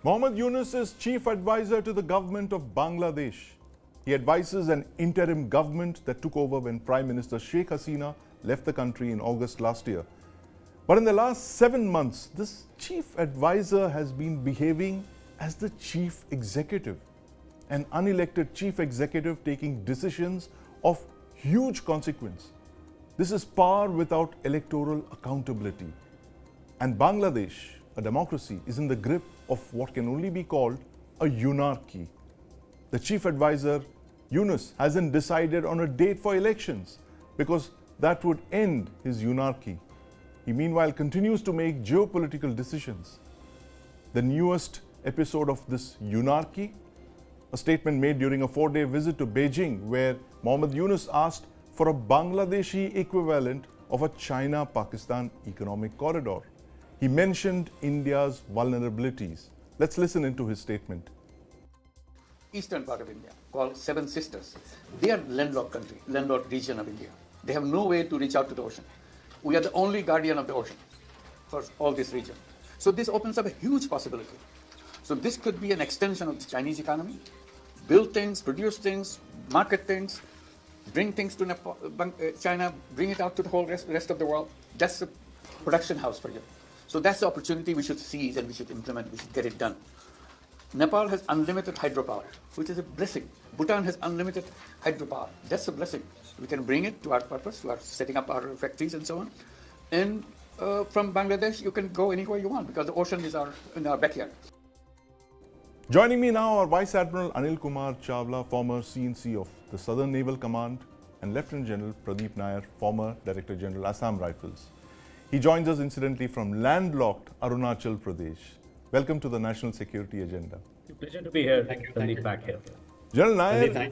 Mohammad Yunus is chief advisor to the government of Bangladesh. He advises an interim government that took over when Prime Minister Sheikh Hasina left the country in August last year. But in the last 7 months, this chief advisor has been behaving as the chief executive, an unelected chief executive taking decisions of huge consequence. This is power without electoral accountability. And Bangladesh, a democracy, is in the grip of what can only be called a Yunarchy. The chief advisor, Yunus, hasn't decided on a date for elections because that would end his Yunarchy. He meanwhile continues to make geopolitical decisions. The newest episode of this Yunarchy, a statement made during a 4-day visit to Beijing where Mohammad Yunus asked for a Bangladeshi equivalent of a China-Pakistan economic corridor. He mentioned India's vulnerabilities. Let's listen into his statement. Eastern part of India, called Seven Sisters. They are landlocked country, landlocked region of India. They have no way to reach out to the ocean. We are the only guardian of the ocean for all this region. So this opens up a huge possibility. So this could be an extension of the Chinese economy, build things, produce things, market things, bring things to China, bring it out to the whole rest of the world. That's a production house for you. So that's the opportunity we should seize and we should implement, we should get it done. Nepal has unlimited hydropower, which is a blessing. Bhutan has unlimited hydropower. That's a blessing. We can bring it to our purpose, to our setting up our factories and so on. And from Bangladesh, you can go anywhere you want because the ocean is in our backyard. Joining me now are Vice Admiral Anil Kumar Chawla, former CNC of the Southern Naval Command, and Lieutenant General Pradeep Nair, former Director General Assam Rifles. He joins us incidentally from landlocked Arunachal Pradesh. Welcome to the National Security Agenda. It's a pleasure to be here. Thank you. Sandeep back here. General Nair,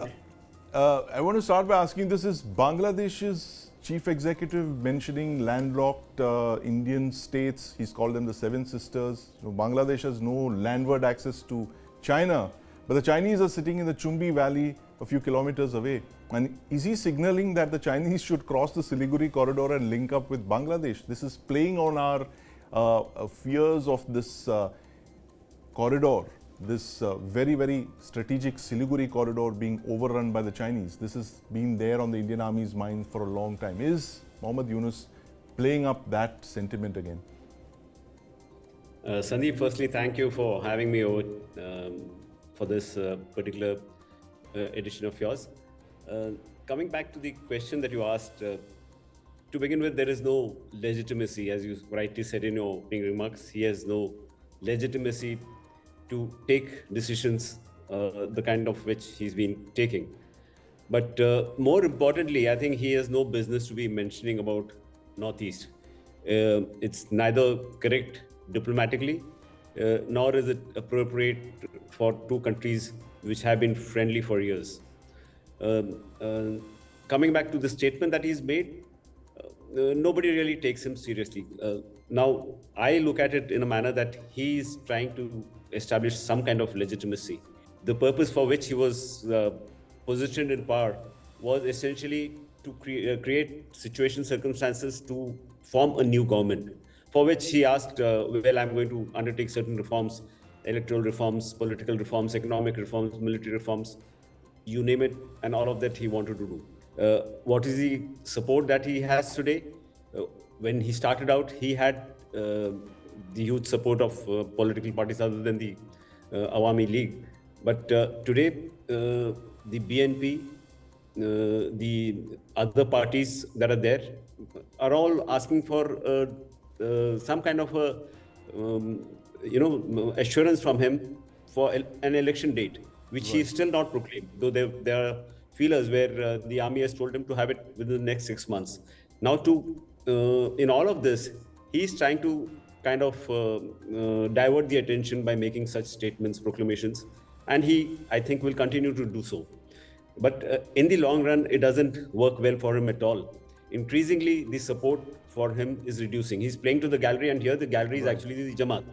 I want to start by asking, this is Bangladesh's chief executive mentioning landlocked Indian states. He's called them the Seven Sisters. Bangladesh has no landward access to China, but the Chinese are sitting in the Chumbi Valley a few kilometers away. And is he signaling that the Chinese should cross the Siliguri corridor and link up with Bangladesh? This is playing on our fears of this corridor, this very, very strategic Siliguri corridor being overrun by the Chinese. This has been there on the Indian Army's mind for a long time. Is Mohammad Yunus playing up that sentiment again? Sandeep, firstly, thank you for having me over for this particular edition of yours. Coming back to the question that you asked, to begin with, there is no legitimacy, as you rightly said in your opening remarks. He has no legitimacy to take decisions the kind of which he's been taking. But more importantly, I think he has no business to be mentioning about Northeast. It's neither correct diplomatically, nor is it appropriate for two countries which have been friendly for years. Coming back to the statement that he's made, nobody really takes him seriously. Now, I look at it in a manner that he's trying to establish some kind of legitimacy. The purpose for which he was positioned in power was essentially to create circumstances to form a new government, for which he asked, well, I'm going to undertake certain reforms, electoral reforms, political reforms, economic reforms, military reforms, you name it, and all of that he wanted to do. What is the support that he has today? When he started out, he had the huge support of political parties other than the Awami League. But today, the BNP, the other parties that are there, are all asking for some kind of a assurance from him for an election date, which he is still not proclaimed, though there are feelers where the army has told him to have it within the next 6 months. Now, in all of this, he is trying to kind of divert the attention by making such statements, proclamations, and he, I think, will continue to do so. But in the long run, it doesn't work well for him at all. Increasingly, the support for him is reducing. He's playing to the gallery, and here the gallery is actually the Jamaat.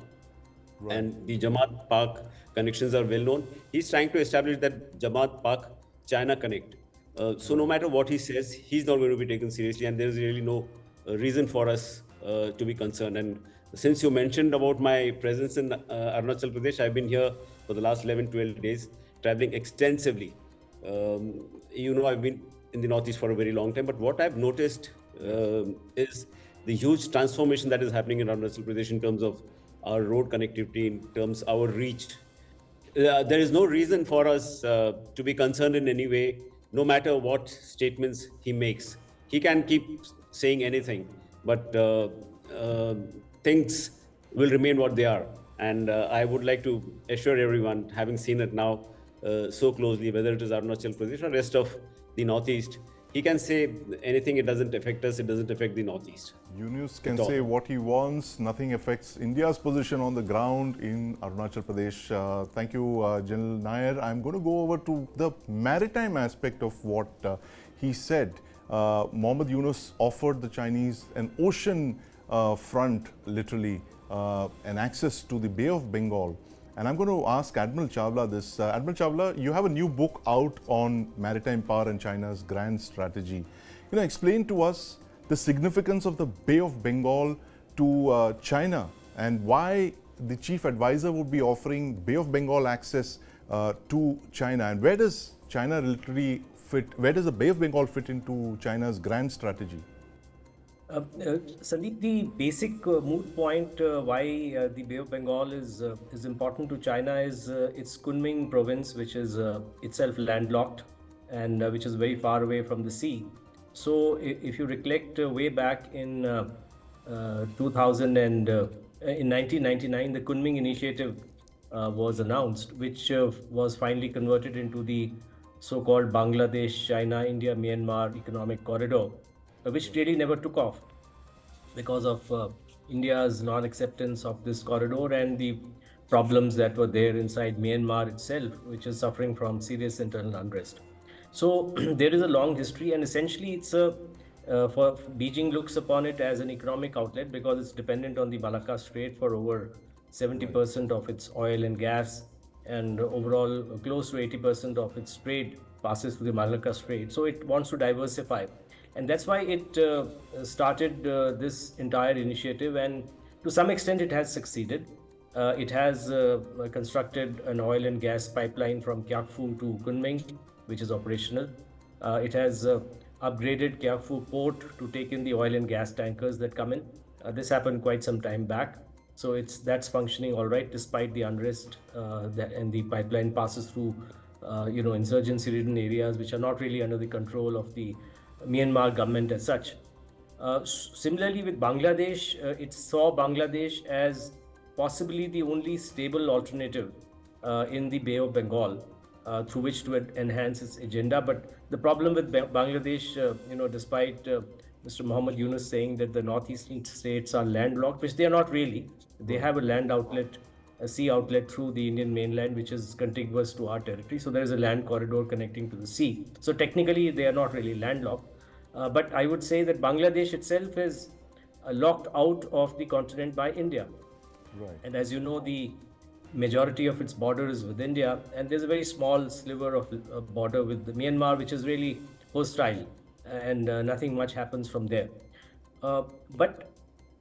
Right. And the Jamaat Pak connections are well known. He's trying to establish that Jamaat Pak China connect. So no matter what he says, he's not going to be taken seriously, and there's really no reason for us to be concerned. And Since you mentioned about my presence in Arunachal Pradesh, I've been here for the last 11, 12 days, traveling extensively. I've been in the Northeast for a very long time, but what I've noticed is the huge transformation that is happening in Arunachal Pradesh in terms of our road connectivity, in terms of our reach. There is no reason for us to be concerned in any way, no matter what statements he makes. He can keep saying anything, but things will remain what they are. And I would like to assure everyone, having seen it now so closely, whether it is Arunachal Pradesh or rest of the Northeast, he can say anything, it doesn't affect us, it doesn't affect the Northeast. Yunus can say what he wants, nothing affects India's position on the ground in Arunachal Pradesh. Thank you, General Nair. I'm going to go over to the maritime aspect of what he said. Mohammad Yunus offered the Chinese an ocean front, literally, and access to the Bay of Bengal. And I'm going to ask Admiral Chawla this. Admiral Chawla, you have a new book out on maritime power and China's grand strategy. Explain to us the significance of the Bay of Bengal to China and why the chief advisor would be offering Bay of Bengal access to China. And where does China literally fit, where does the Bay of Bengal fit into China's grand strategy? Sandeep, the basic moot point why the Bay of Bengal is important to China is its Kunming province, which is itself landlocked and which is very far away from the sea. So, if you recollect way back in 2000 and in 1999, the Kunming Initiative was announced, which was finally converted into the so-called Bangladesh, China, India, Myanmar economic corridor, which really never took off because of India's non-acceptance of this corridor and the problems that were there inside Myanmar itself, which is suffering from serious internal unrest. So there is a long history, and essentially it's for Beijing looks upon it as an economic outlet because it's dependent on the Malacca Strait for over 70% of its oil and gas, and overall close to 80% of its trade passes through the Malacca Strait. So it wants to diversify, and that's why it started this entire initiative, and to some extent it has succeeded. It has constructed an oil and gas pipeline from Kyakfu to Kunming, which is operational. It has upgraded Kyakfu port to take in the oil and gas tankers that come in. This happened quite some time back. So that's functioning all right despite the unrest and the pipeline passes through insurgency-ridden areas which are not really under the control of the Myanmar government as such. Similarly with Bangladesh, it saw Bangladesh as possibly the only stable alternative in the Bay of Bengal through which to enhance its agenda. But the problem with Bangladesh, despite Mr. Mohammad Yunus saying that the northeastern states are landlocked, which they are not really. They have a land outlet, a sea outlet through the Indian mainland, which is contiguous to our territory. So there is a land corridor connecting to the sea. So technically, they are not really landlocked. But I would say that Bangladesh itself is locked out of the continent by India. Right. And as you know, the majority of its border is with India, and there's a very small sliver of border with Myanmar, which is really hostile, and nothing much happens from there. But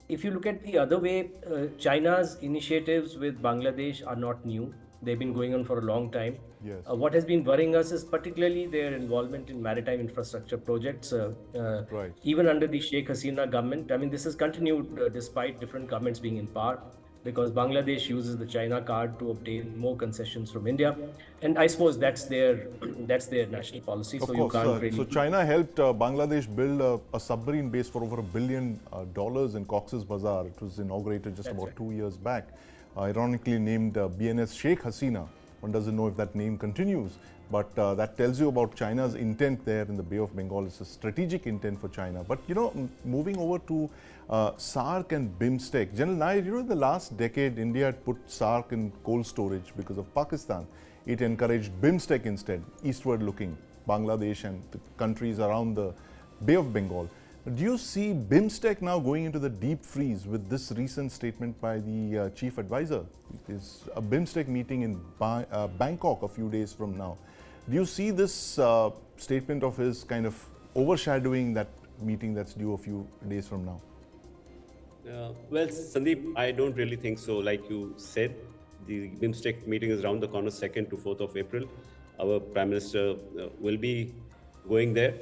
if you look at the other way, China's initiatives with Bangladesh are not new. They've been going on for a long time. Yes. What has been worrying us is particularly their involvement in maritime infrastructure projects, Right. even under the Sheikh Hasina government. I mean, this has continued despite different governments being in power, because Bangladesh uses the China card to obtain more concessions from India, and I suppose that's their national policy. Of so course, you can't really. so China helped Bangladesh build a submarine base for over $1 billion in Cox's Bazar. It was inaugurated just about 2 years back. Ironically named BNS Sheikh Hasina. One doesn't know if that name continues, but that tells you about China's intent there in the Bay of Bengal. It's a strategic intent for China. But moving over to SAARC and BIMSTEC. General Nair, in the last decade, India had put SAARC in cold storage because of Pakistan. It encouraged BIMSTEC instead, eastward looking, Bangladesh and the countries around the Bay of Bengal. Do you see BIMSTEC now going into the deep freeze with this recent statement by the chief advisor? There's a BIMSTEC meeting in Bangkok a few days from now. Do you see this statement of his kind of overshadowing that meeting that's due a few days from now? Well, Sandeep, I don't really think so. Like you said, the BIMSTEC meeting is around the corner, 2nd to 4th of April. Our Prime Minister will be going there.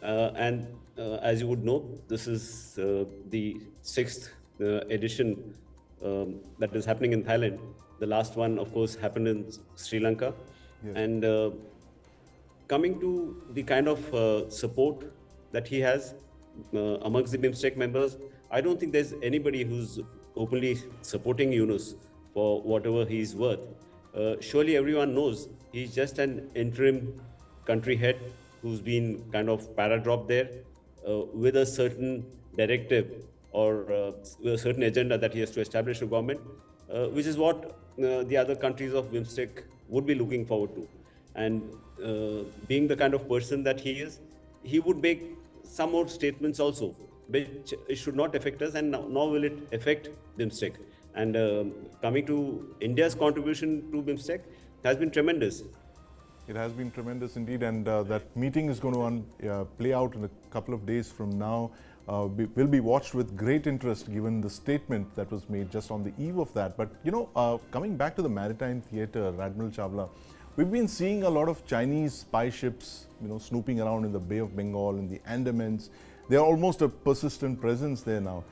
And as you would know, this is the 6th edition that is happening in Thailand. The last one, of course, happened in Sri Lanka. Yes. And coming to the kind of support that he has amongst the BIMSTEC members, I don't think there's anybody who's openly supporting Yunus for whatever he's worth. Surely everyone knows he's just an interim country head who's been kind of para-dropped there with a certain directive or a certain agenda that he has to establish a government, which is what the other countries of BIMSTEC would be looking forward to. And being the kind of person that he is, he would make some more statements also, which should not affect us, and nor will it affect BIMSTEC. And coming to India's contribution to BIMSTEC has been tremendous. It has been tremendous indeed, and that meeting is going to play out in a couple of days from now. Will be watched with great interest given the statement that was made just on the eve of that. But coming back to the maritime theatre, Admiral Chawla, we've been seeing a lot of Chinese spy ships, snooping around in the Bay of Bengal, in the Andamans. They are almost a persistent presence there now.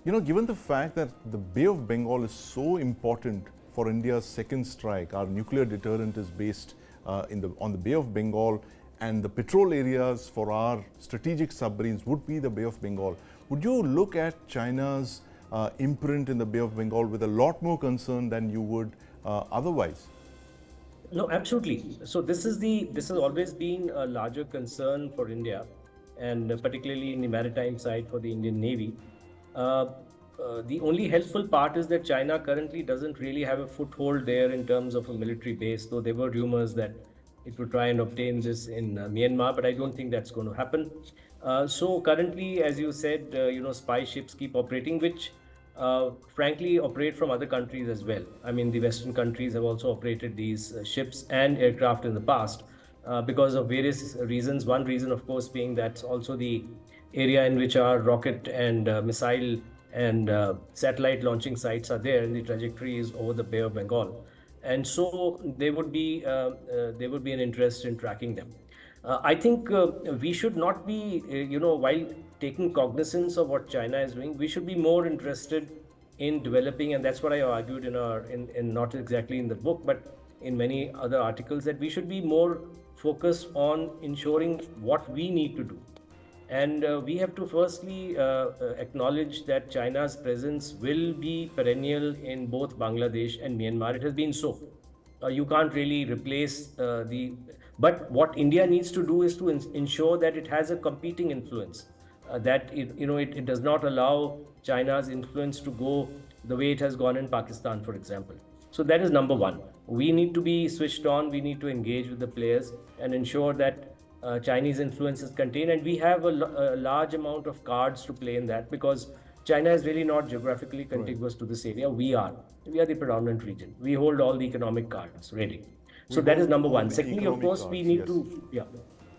Given the fact that the Bay of Bengal is so important for India's second strike, our nuclear deterrent is based on the Bay of Bengal, and the patrol areas for our strategic submarines would be the Bay of Bengal. Would you look at China's imprint in the Bay of Bengal with a lot more concern than you would otherwise? No, absolutely. So this has always been a larger concern for India, and particularly in the maritime side for the Indian Navy. The only helpful part is that China currently doesn't really have a foothold there in terms of a military base, though there were rumors that it would try and obtain this in Myanmar, but I don't think that's going to happen. So currently, as you said, spy ships keep operating, which frankly operate from other countries as well. I mean, the Western countries have also operated these ships and aircraft in the past because of various reasons. One reason, of course, being that's also the area in which our rocket and missile and satellite launching sites are there, and the trajectory is over the Bay of Bengal. And so there would be an interest in tracking them. I think we should not be, while taking cognizance of what China is doing, we should be more interested in developing, and that's what I argued in not exactly in the book, but in many other articles, that we should be more focused on ensuring what we need to do. And we have to firstly acknowledge that China's presence will be perennial in both Bangladesh and Myanmar. It has been so. You can't really replace but what India needs to do is to ensure that it has a competing influence, that it does not allow China's influence to go the way it has gone in Pakistan, for example. So that is number one. We need to be switched on. We need to engage with the players and ensure that Chinese influence is contained, and we have a large amount of cards to play in that, because China is really not geographically contiguous to this area. We are the predominant region. We hold all the economic cards, really. So that is number one. Secondly, of course, we need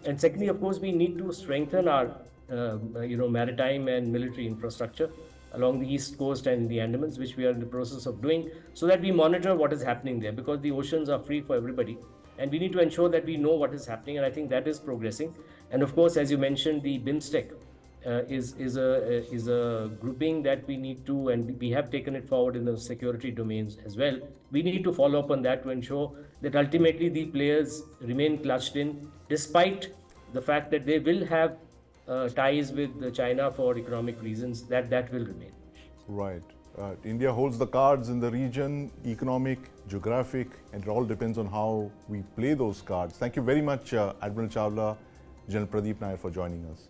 and secondly, of course, we need to strengthen our maritime and military infrastructure along the east coast and the Andamans, which we are in the process of doing, so that we monitor what is happening there, because the oceans are free for everybody. And we need to ensure that we know what is happening, and I think that is progressing. And of course, as you mentioned, the BIMSTEC is a grouping that we need to, and we have taken it forward in the security domains as well. We need to follow up on that to ensure that ultimately the players remain clutched in, despite the fact that they will have ties with China for economic reasons. That will remain. Right. India holds the cards in the region, economic, geographic, and it all depends on how we play those cards. Thank you very much, Admiral Chawla, General Pradeep Nair, for joining us.